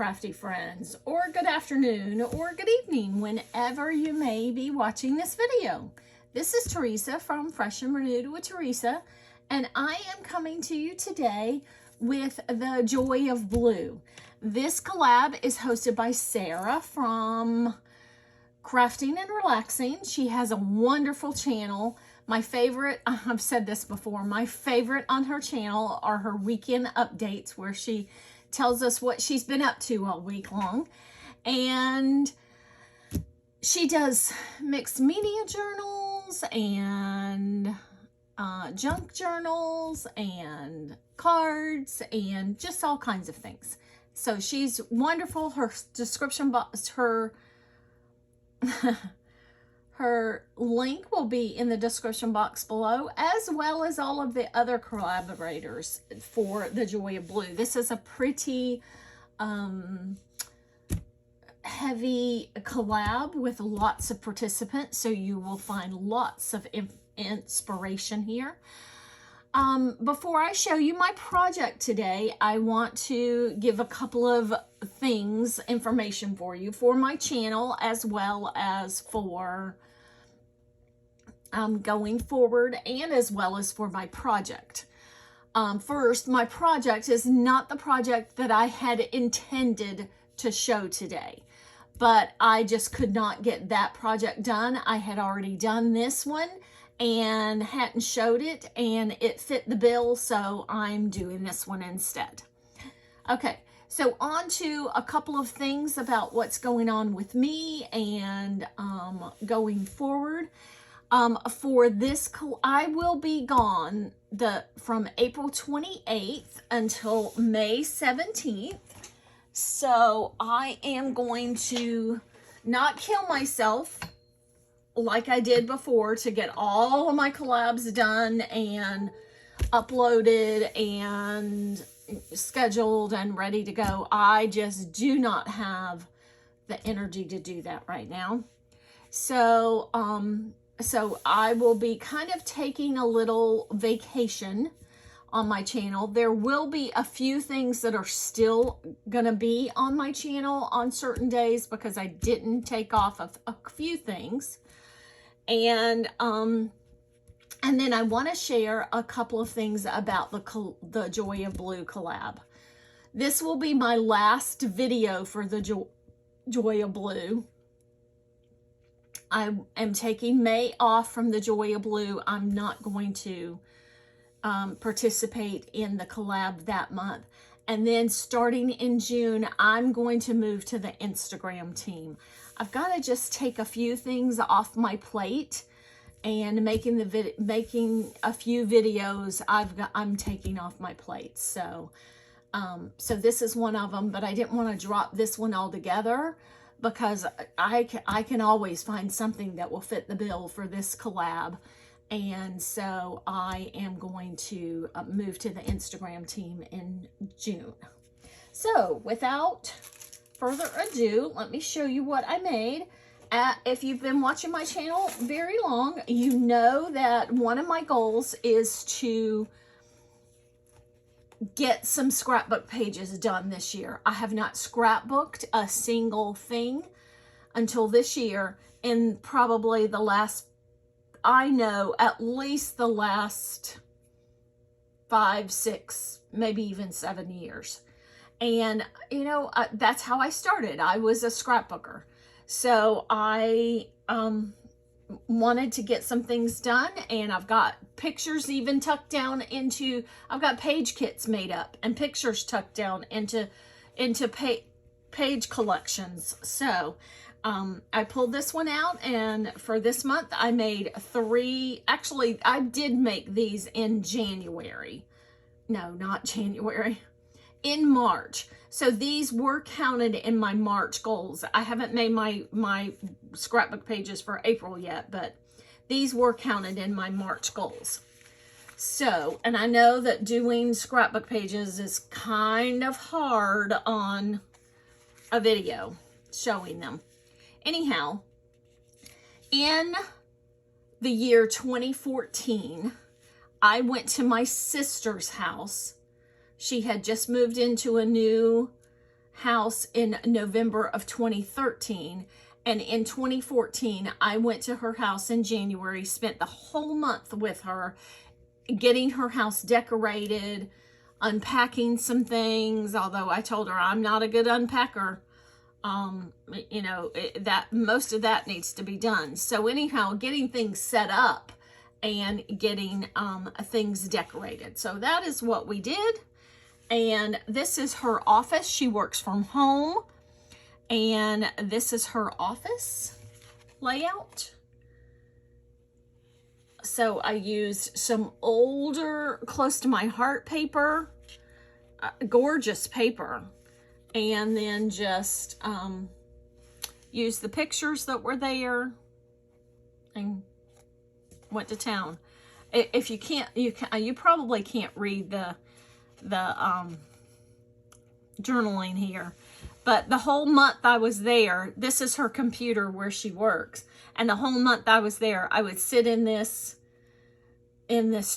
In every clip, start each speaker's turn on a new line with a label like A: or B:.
A: crafty friends, or good afternoon, or good evening, whenever you may be watching this video. This is Teresa from Fresh and Renewed with Teresa, and I am coming to you today with the Joy of Blue. This collab is hosted by Sarah from Crafting and Relaxing. She has a wonderful channel. My favorite, I've said this before, my favorite on her channel are her weekend updates where she tells us what she's been up to all week long. And she does mixed media journals and junk journals and cards and just all kinds of things. So she's wonderful. Her description box, her link will be in the description box below, as well as all of the other collaborators for the Joy of Blue. This is a pretty heavy collab with lots of participants, so you will find lots of inspiration here. Before I show you my project today, I want to give a couple of information for you for my channel, as well as for going forward, and as well as for my project. First, my project is not the project that I had intended to show today, but I just could not get that project done. I had already done this one and hadn't showed it, and it fit the bill, so I'm doing this one instead. Okay, so on to a couple of things about what's going on with me and going forward. For this, I will be gone from April 28th until May 17th. So I am going to not kill myself like I did before to get all of my collabs done and uploaded and scheduled and ready to go. I just do not have the energy to do that right now. So I will be kind of taking a little vacation on my channel. There will be a few things that are still gonna be on my channel on certain days because I didn't take off of a few things. And then I want to share a couple of things about the Joy of Blue collab. This will be my last video for the Joy of Blue. I am taking May off from the Joy of Blue. I'm not going to participate in the collab that month. And then starting in June, I'm going to move to the Instagram team. I've got to just take a few things off my plate, and making a few videos I'm taking off my plate. So this is one of them, but I didn't want to drop this one altogether because I can always find something that will fit the bill for this collab. And so I am going to move to the Instagram team in June. So without further ado, let me show you what I made. If you've been watching my channel very long, you know that one of my goals is to get some scrapbook pages done this year. I have not scrapbooked a single thing until this year, in probably the last, I know, at least the last 5, 6, maybe even 7 years. And, you know, that's how I started. I was a scrapbooker. So I wanted to get some things done, and I've got pictures even tucked down into, I've got page kits made up and pictures tucked down into page collections. So I pulled this one out, and for this month I made 3. Actually, I did make these in January. No, not January. In March. So these were counted in my March goals. I haven't made my scrapbook pages for April yet, but these were counted in my March goals. So, and I know that doing scrapbook pages is kind of hard on a video showing them. Anyhow, in the year 2014, I went to my sister's house. She had just moved into a new house in November of 2013. And in 2014, I went to her house in January, spent the whole month with her, getting her house decorated, unpacking some things, although I told her I'm not a good unpacker. You know, that most of that needs to be done. So anyhow, getting things set up and getting things decorated. So that is what we did. And this is her office. She works from home. And this is her office layout. So I used some older, close to my heart paper, gorgeous paper. And then just used the pictures that were there and went to town. If you can't, you probably can't read the journaling here, but the whole month I was there, this is her computer where she works, and the whole month I was there, I would sit in this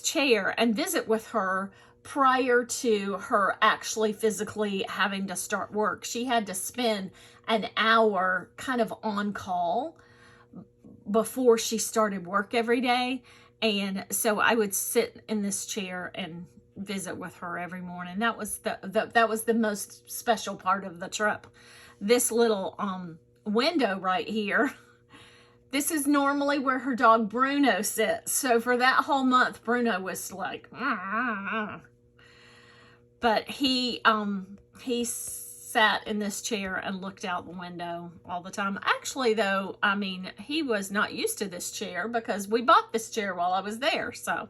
A: chair and visit with her prior to her actually physically having to start work. She had to spend an hour kind of on call before she started work every day. And so I would sit in this chair and visit with her every morning. That was the most special part of the trip. This little window right here, this is normally where her dog Bruno sits. So for that whole month, Bruno was like, but he sat in this chair and looked out the window all the time. Actually, though, I mean, he was not used to this chair because we bought this chair while I was there. So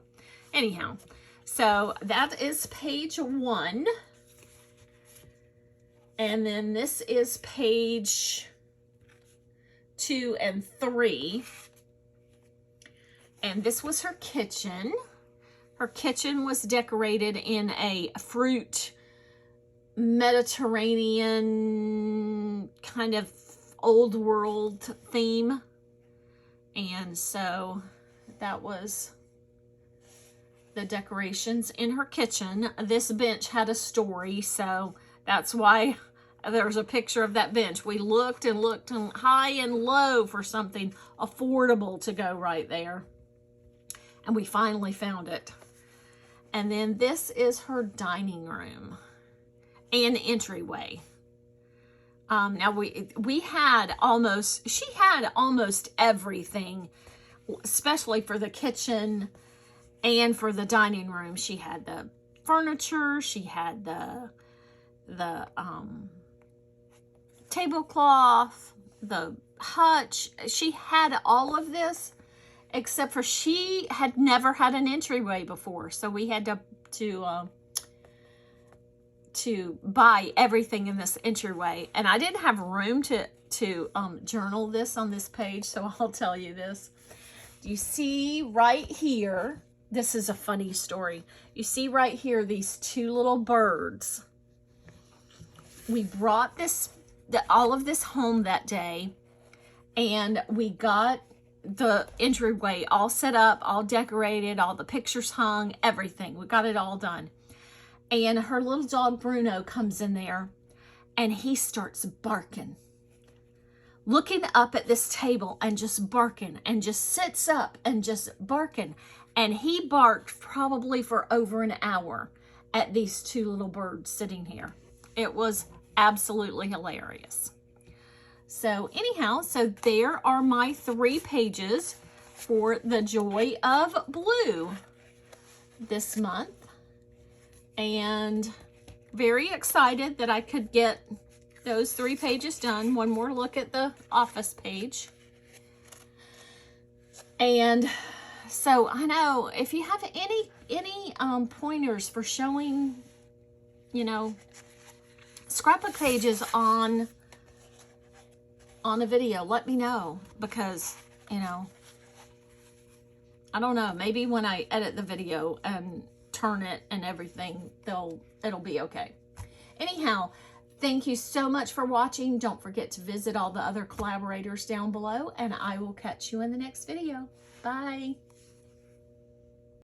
A: anyhow, so that is page 1. And then this is page 2 and 3. And this was her kitchen. Her kitchen was decorated in a fruit Mediterranean kind of old world theme. And so that was the decorations in her kitchen. This bench had a story, so that's why there's a picture of that bench. We looked and looked high and low for something affordable to go right there, and we finally found it. And then this is her dining room and entryway. Now she had almost everything, especially for the kitchen and for the dining room. She had the furniture, she had the tablecloth, the hutch. She had all of this, except for she had never had an entryway before. So we had to buy everything in this entryway. And I didn't have room to journal this on this page, so I'll tell you this. You see right here, this is a funny story. You see right here, these 2 little birds. We brought all of this home that day, and we got the entryway all set up, all decorated, all the pictures hung, everything. We got it all done. And her little dog Bruno comes in there, and he starts barking, looking up at this table and just barking, and just sits up and just barking. And he barked probably for over an hour at these 2 little birds sitting here. It was absolutely hilarious. So anyhow, so there are my 3 pages for the Joy of Blue this month. And very excited that I could get those 3 pages done. One more look at the office page. And so I know if you have any pointers for showing, you know, scrapbook pages on a video, let me know, because, you know, I don't know, maybe when I edit the video and turn it and everything, it'll be okay. Anyhow, thank you so much for watching. Don't forget to visit all the other collaborators down below, and I will catch you in the next video. Bye.